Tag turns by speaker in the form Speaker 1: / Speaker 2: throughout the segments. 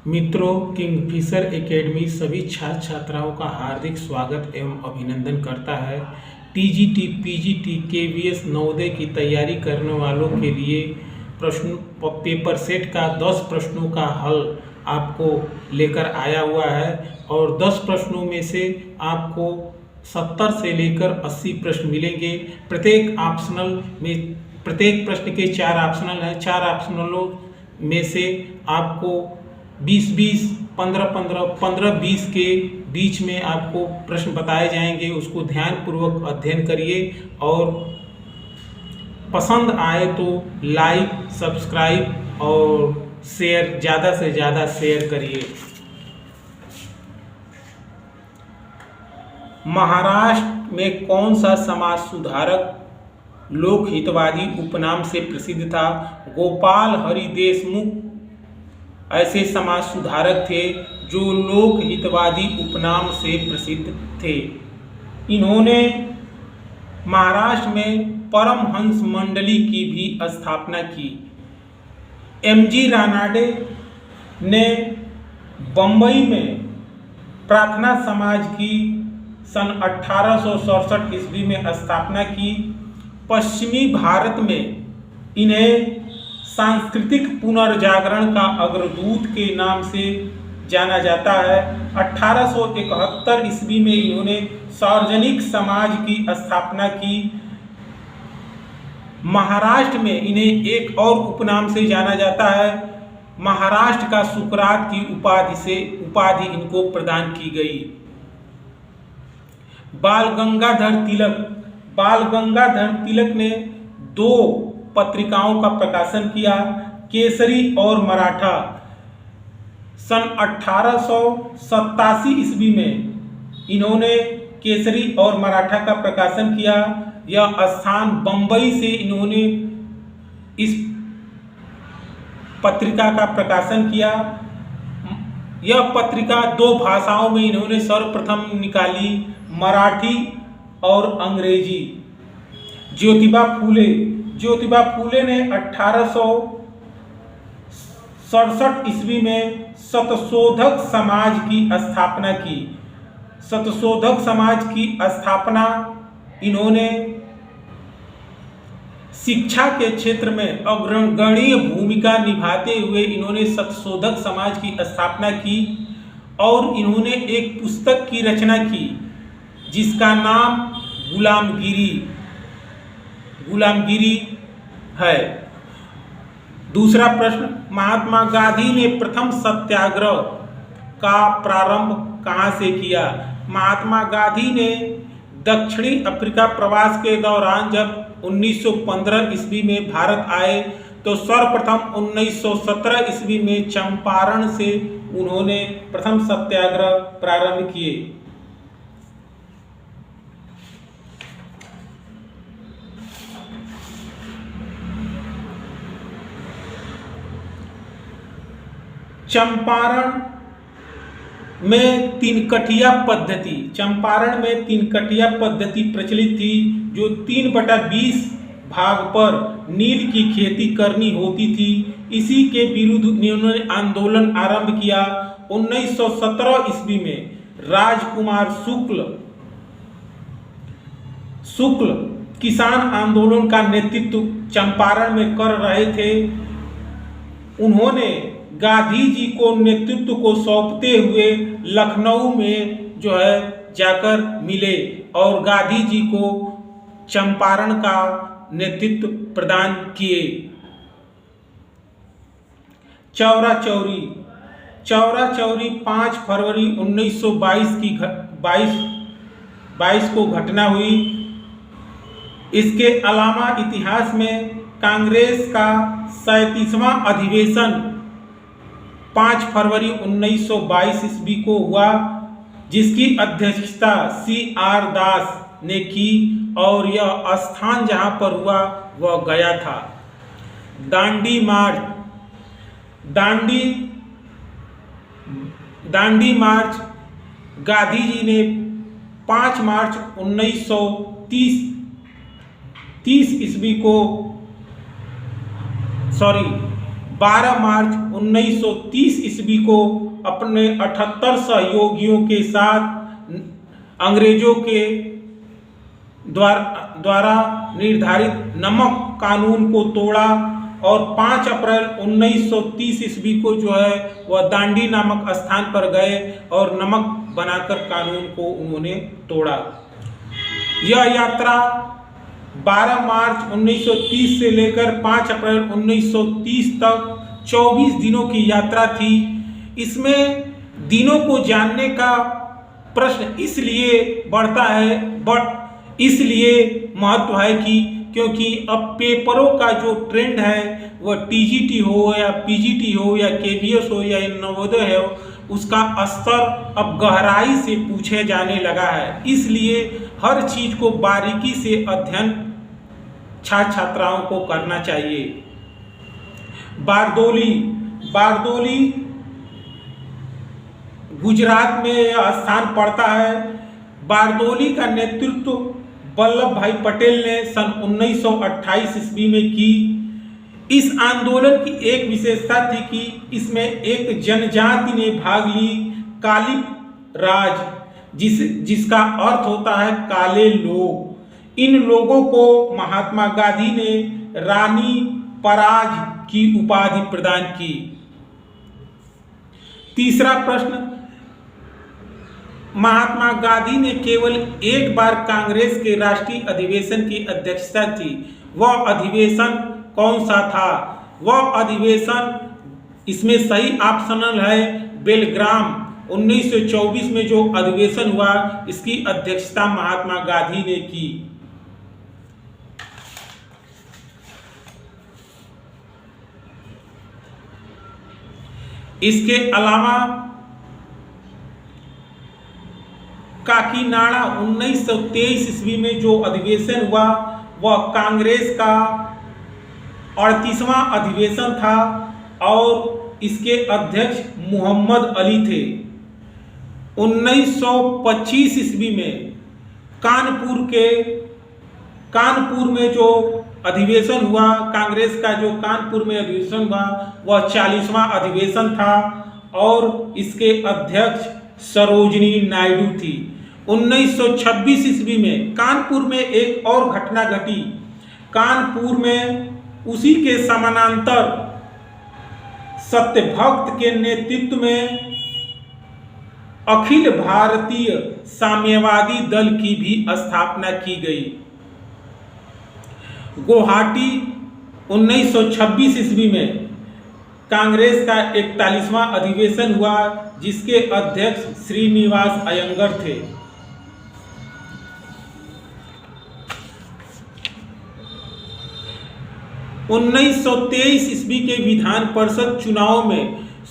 Speaker 1: मित्रों, Kingfisher academy सभी छात्र छात्राओं का हार्दिक स्वागत एवं अभिनंदन करता है। टीजीटी, पीजीटी, केवीएस नवोदय की तैयारी करने वालों के लिए प्रश्न पेपर सेट का 10 प्रश्नों का हल आपको लेकर आया हुआ है और 10 प्रश्नों में से आपको 70 से लेकर 80 प्रश्न मिलेंगे। प्रत्येक प्रश्न के 4 ऑप्शनल हैं। 4 ऑप्शनलों में से आपको 20-20, 15-15, 15-20 के बीच में आपको प्रश्न बताए जाएंगे। उसको ध्यानपूर्वक अध्ययन करिए और पसंद आए तो लाइक, सब्सक्राइब और शेयर, ज़्यादा से ज़्यादा शेयर करिए। महाराष्ट्र में कौन सा समाज सुधारक लोक हितवादी उपनाम से प्रसिद्ध था? गोपाल हरि देशमुख ऐसे समाज सुधारक थे जो लोक हितवादी उपनाम से प्रसिद्ध थे। इन्होंने महाराष्ट्र में परमहंस मंडली की भी स्थापना की। एमजी रानाडे ने बंबई में प्रार्थना समाज की सन 1867 ईस्वी में स्थापना की। पश्चिमी भारत में इन्हें सांस्कृतिक पुनर्जागरण का अग्रदूत के नाम से जाना जाता है। 1871 ईस्वी में इन्होंने सार्वजनिक समाज की स्थापना की। महाराष्ट्र में इन्हें एक और उपनाम से जाना जाता है। महाराष्ट्र का सुकरात की उपाधि इनको प्रदान की गई। बाल गंगाधर तिलक ने 2 पत्रिकाओं का प्रकाशन किया, केसरी और मराठा। सन 1887 ईस्वी में इन्होंने केसरी और मराठा का प्रकाशन किया। यह स्थान बंबई से इन्होंने इस पत्रिका का प्रकाशन किया। यह पत्रिका 2 भाषाओं में इन्होंने सर्वप्रथम निकाली, मराठी और अंग्रेजी। ज्योतिबा फूले ने 1867 ईस्वी में सत्यशोधक समाज की स्थापना की। सत्यशोधक समाज की स्थापना इन्होंने शिक्षा के क्षेत्र में अग्रगण्य भूमिका निभाते हुए इन्होंने सत्यशोधक समाज की स्थापना की और इन्होंने एक पुस्तक की रचना की जिसका नाम गुलामगिरी है। दूसरा प्रश्न, महात्मा गांधी ने प्रथम सत्याग्रह का प्रारंभ कहाँ से किया? महात्मा गांधी ने दक्षिणी अफ्रीका प्रवास के दौरान जब 1915 ईस्वी में भारत आए तो सर्वप्रथम 1917 ईस्वी में चंपारण से उन्होंने प्रथम सत्याग्रह प्रारंभ किए। चंपारण में 3 कठिया पद्धति प्रचलित थी जो 3/20 भाग पर नील की खेती करनी होती थी। इसी के विरुद्ध इन्होंने आंदोलन आरंभ किया। 1917 ईस्वी में राजकुमार शुक्ल किसान आंदोलन का नेतृत्व चंपारण में कर रहे थे। उन्होंने गांधी जी को नेतृत्व को सौंपते हुए लखनऊ में जाकर मिले और गांधी जी को चंपारण का नेतृत्व प्रदान किए। चौरा चौरी 5 फरवरी 1922 को घटना हुई। इसके अलावा इतिहास में कांग्रेस का 37वां अधिवेशन 5 फरवरी 1922 ईस्वी को हुआ जिसकी अध्यक्षता CR दास ने की और यह स्थान जहां पर हुआ वह गया था। दांडी मार्च गांधी जी ने 5 मार्च 1930 ईस्वी को 12 मार्च 1930 ईस्वी को अपने 78 सहयोगियों के साथ अंग्रेजों के द्वारा निर्धारित नमक कानून को तोड़ा और 5 अप्रैल 1930 ईस्वी को जो है वह दांडी नामक स्थान पर गए और नमक बनाकर कानून को उन्होंने तोड़ा। यह यात्रा 12 मार्च 1930 से लेकर 5 अप्रैल 1930 तक 24 दिनों की यात्रा थी। इसमें दिनों को जानने का प्रश्न इसलिए बढ़ता है, इसलिए महत्व है कि क्योंकि अब पेपरों का जो ट्रेंड है वह टीजीटी हो या पीजीटी हो या केवीएस हो या नवोदय हो, उसका स्तर अब गहराई से पूछे जाने लगा है। इसलिए हर चीज को बारीकी से अध्ययन छात्र छात्राओं को करना चाहिए। बारदोली गुजरात में यह स्थान पड़ता है। बारदोली का नेतृत्व वल्लभ भाई पटेल ने सन 1928 ईस्वी में की। इस आंदोलन की एक विशेषता थी कि इसमें एक जनजाति ने भाग ली, कालिप राज, जिसका अर्थ होता है काले लोग। इन लोगों को महात्मा गांधी ने रानी पराग की उपाधि प्रदान की। तीसरा प्रश्न, महात्मा गांधी ने केवल एक बार कांग्रेस के राष्ट्रीय अधिवेशन की अध्यक्षता की। वह अधिवेशन कौन सा था? वह अधिवेशन, इसमें सही ऑप्शनल है बेलग्राम। 1924 में जो अधिवेशन हुआ इसकी अध्यक्षता महात्मा गांधी ने की। इसके अलावा काकीनाडा 1923 ईस्वी में जो अधिवेशन हुआ वह कांग्रेस का 38वां अधिवेशन था और इसके अध्यक्ष मोहम्मद अली थे। 1925 ईस्वी में कानपुर में जो अधिवेशन हुआ, कांग्रेस का जो कानपुर में अधिवेशन हुआ वह 40वां अधिवेशन था और इसके अध्यक्ष सरोजिनी नायडू थी। 1926 ईस्वी में कानपुर में एक और घटना घटी। कानपुर में उसी के समानांतर सत्यभक्त के नेतृत्व में अखिल भारतीय साम्यवादी दल की भी स्थापना की गई। गुवाहाटी 1926 ईस्वी में कांग्रेस का 41वां अधिवेशन हुआ जिसके अध्यक्ष श्रीनिवास अयंगर थे। 1923 ईस्वी के विधान परिषद चुनाव में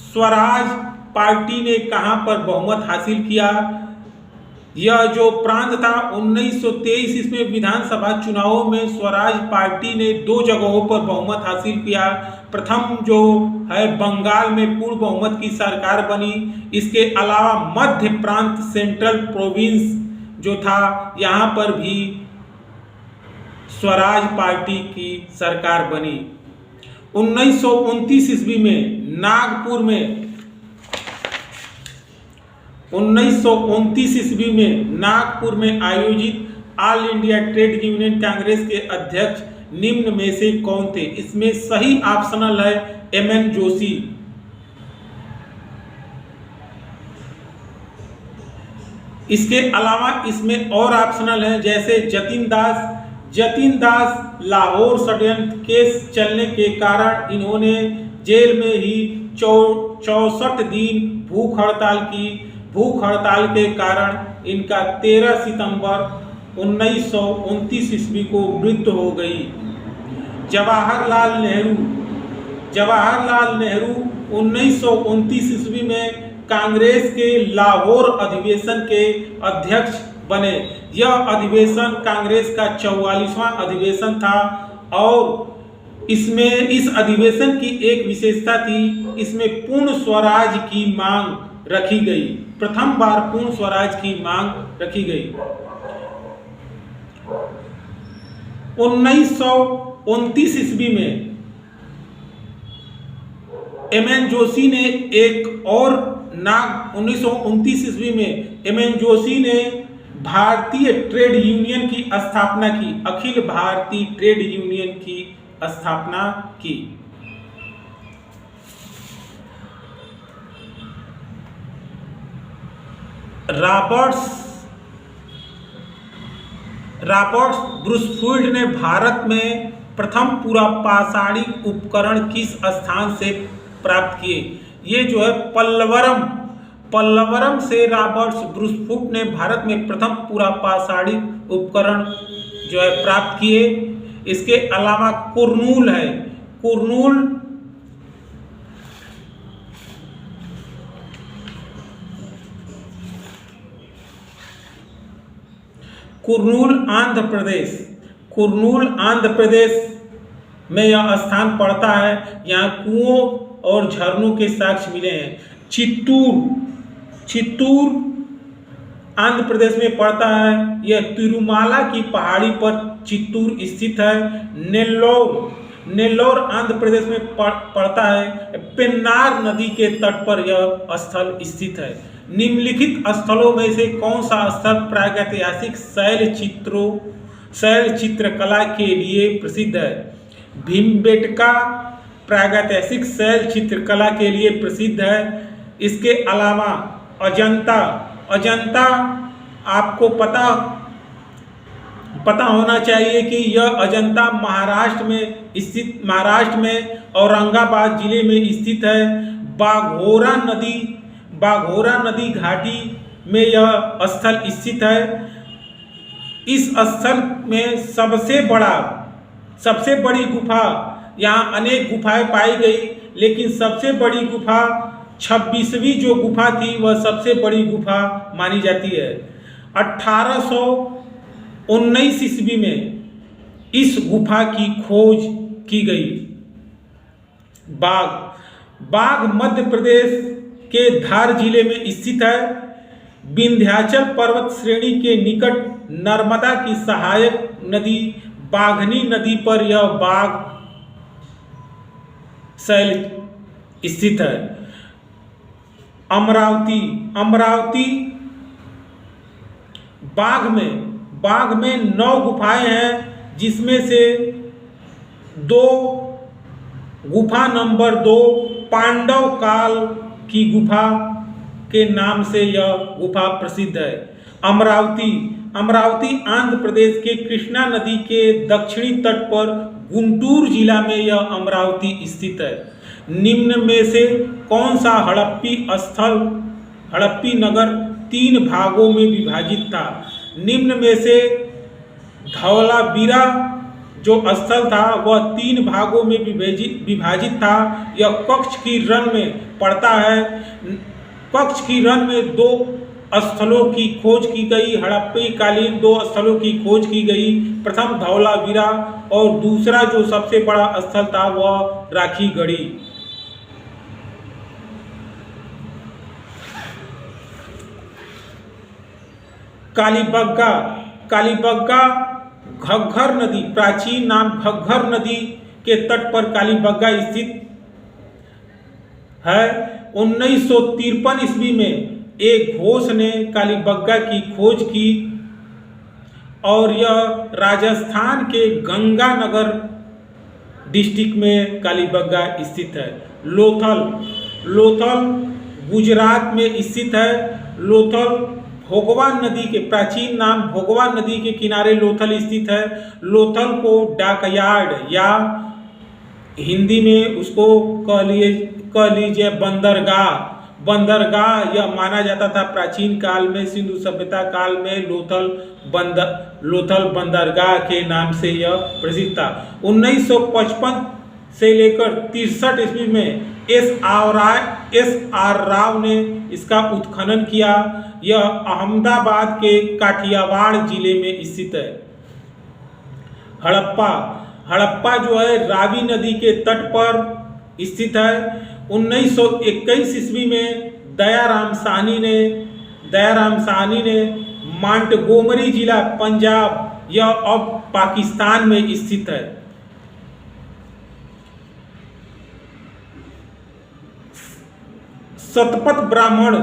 Speaker 1: स्वराज पार्टी ने कहां पर बहुमत हासिल किया? यह जो प्रांत था 1923 ईस्वी विधानसभा चुनावों में स्वराज पार्टी ने 2 जगहों पर बहुमत हासिल किया। प्रथम जो है बंगाल में पूर्ण बहुमत की सरकार बनी। इसके अलावा मध्य प्रांत सेंट्रल प्रोविंस जो था यहाँ पर भी स्वराज पार्टी की सरकार बनी। 1929 ईस्वी में नागपुर में 1929 ईस्वी में नागपुर में आयोजित all India trade union Congress के अध्यक्ष निम्न में से कौन थे? इसमें सही ऑप्शनल है एमएन जोशी। इसके अलावा इसमें और ऑप्शनल है जैसे जतिन दास लाहौर षड्यंत्र केस चलने के कारण इन्होंने जेल में ही 64 दिन भूख हड़ताल के कारण इनका 13 सितंबर 1929 ईस्वी को मृत्यु हो गई। जवाहरलाल नेहरू 1929 ईस्वी में कांग्रेस के लाहौर अधिवेशन के अध्यक्ष बने। यह अधिवेशन कांग्रेस का 44वां अधिवेशन था और इस अधिवेशन की एक विशेषता थी, इसमें पूर्ण स्वराज की मांग रखी गई। प्रथम बार पूर्ण स्वराज की मांग रखी गई। 1929 ईस्वी में एम एन जोशी ने एक और 1929 ईस्वी में एम एन जोशी ने भारतीय ट्रेड यूनियन की स्थापना की, अखिल भारतीय ट्रेड यूनियन की स्थापना की। रॉबर्ट ब्रूसफील्ड ने भारत में प्रथम पूरा पाषाणिक उपकरण किस स्थान से प्राप्त किए? ये जो है पल्लवरम से रॉबर्ट ब्रूसफील्ड ने भारत में प्रथम पूरा पाषाणिक उपकरण जो है प्राप्त किए। इसके अलावा कुर्नूल है, कुर्नूल आंध्र प्रदेश में यह स्थान पड़ता है। यहाँ कुओं और झरनों के साक्ष्य मिले हैं। चित्तूर आंध्र प्रदेश में पड़ता है। यह तिरुमाला की पहाड़ी पर चित्तूर स्थित है। नेल्लोर आंध्र प्रदेश में पड़ता है। पेन्नार नदी के तट पर यह स्थल स्थित है। निम्नलिखित स्थलों में से कौन सा स्थल प्रागैतिहासिक शैल चित्रकला के लिए प्रसिद्ध है? भीमबेटका प्रागैतिहासिक शैल चित्रकला के लिए प्रसिद्ध है। इसके अलावा अजंता आपको पता होना चाहिए कि यह अजंता महाराष्ट्र में औरंगाबाद जिले में स्थित है। बाघोरा नदी घाटी में यह स्थल स्थित है। इस स्थल में सबसे बड़ी गुफा, यहाँ अनेक गुफाएं पाई गई, लेकिन सबसे बड़ी गुफा 26वीं जो गुफा थी वह सबसे बड़ी गुफा मानी जाती है। 1819 ईस्वी में इस गुफा की खोज की गई। बाघ मध्य प्रदेश के धार जिले में स्थित है। विंध्याचल पर्वत श्रेणी के निकट नर्मदा की सहायक नदी बाघनी नदी पर यह बाघ शैल स्थित है। अमरावती बाघ में 9 गुफाएं हैं, जिसमें से 2 गुफा नंबर 2 पांडव काल की गुफा के नाम से यह गुफा प्रसिद्ध है। अमरावती आंध्र प्रदेश के कृष्णा नदी के दक्षिणी तट पर गुंटूर जिला में यह अमरावती स्थित है। निम्न में से कौन सा हड़प्पी नगर 3 भागों में विभाजित था? निम्न में से धवलावीरा जो स्थल था वह 3 भागों में विभाजित था। यह कच्छ की रण में पड़ता है। कच्छ की रण में 2 स्थलों की खोज की गई। हड़प्पी कालीन 2 स्थलों की खोज की गई। प्रथम धवलावीरा और दूसरा जो सबसे बड़ा स्थल था वह राखीगढ़ी। कालीबग्गा घग्गर नदी, प्राचीन नाम घग्गर नदी के तट पर कालीबग्गा स्थित है। 1953 ईस्वी में एक घोष ने कालीबग्गा की खोज की और यह राजस्थान के गंगानगर डिस्ट्रिक्ट में कालीबग्गा स्थित है। लोथल गुजरात में स्थित है। लोथल भोगवान नदी के प्राचीन नाम भोगवान नदी के किनारे लोथल स्थित है। लोथल को डॉकयार्ड या हिंदी में उसको कह लीजिए बंदरगाह यह माना जाता था। प्राचीन काल में सिंधु सभ्यता काल में लोथल बंदरगाह के नाम से यह प्रसिद्ध था। 1955 से लेकर 63 ईस्वी में एस.आर. राव ने इसका उत्खनन किया। यह अहमदाबाद के काठियावाड़ जिले में स्थित है। हड़प्पा जो है रावी नदी के तट पर स्थित है। 1921 ईस्वी में दयाराम साहनी ने मांटगोमरी जिला पंजाब यह अब पाकिस्तान में स्थित है। शतपथ ब्राह्मण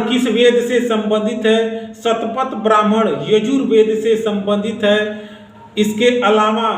Speaker 1: किस वेद से संबंधित है? शतपथ ब्राह्मण यजुर्वेद से संबंधित है। इसके अलावा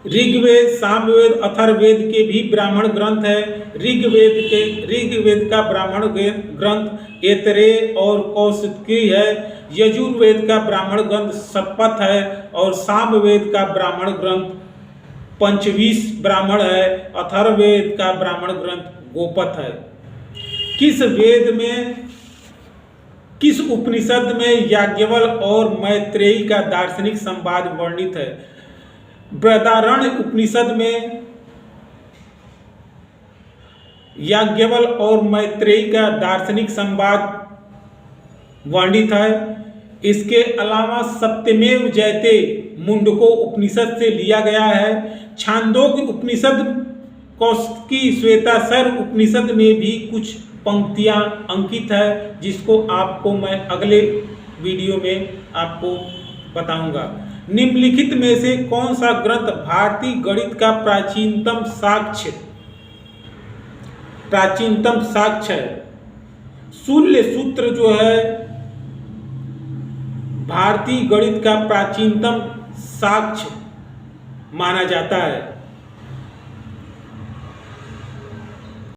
Speaker 1: ऋग्वेद, सामवेद, अथर्ववेद के भी ब्राह्मण ग्रंथ है। ऋग्वेद का ब्राह्मण ग्रंथ ऐतरेय और कौशिकी है। यजुर्वेद का ब्राह्मण ग्रंथ शतपथ है और सामवेद का ब्राह्मण ग्रंथ पंचवीस ब्राह्मण है। अथर्ववेद का ब्राह्मण ग्रंथ गोपथ है। किस उपनिषद में याज्ञवल्क्य और मैत्रेयी का दार्शनिक संवाद वर्णित है? बृहदारण्य उपनिषद में याज्ञवल्क्य और मैत्रेयी का दार्शनिक संवाद वर्णित है। इसके अलावा सत्यमेव जयते मुंडको उपनिषद से लिया गया है। छांदोग्य उपनिषद, कौशिकी, श्वेताश्वर उपनिषद में भी कुछ पंक्तियां अंकित है, जिसको आपको मैं अगले वीडियो में आपको बताऊंगा। निम्नलिखित में से कौन सा ग्रंथ भारतीय गणित का प्राचीनतम साक्ष्य है? शूल्य सूत्र जो है भारतीय गणित का प्राचीनतम साक्ष्य माना जाता है।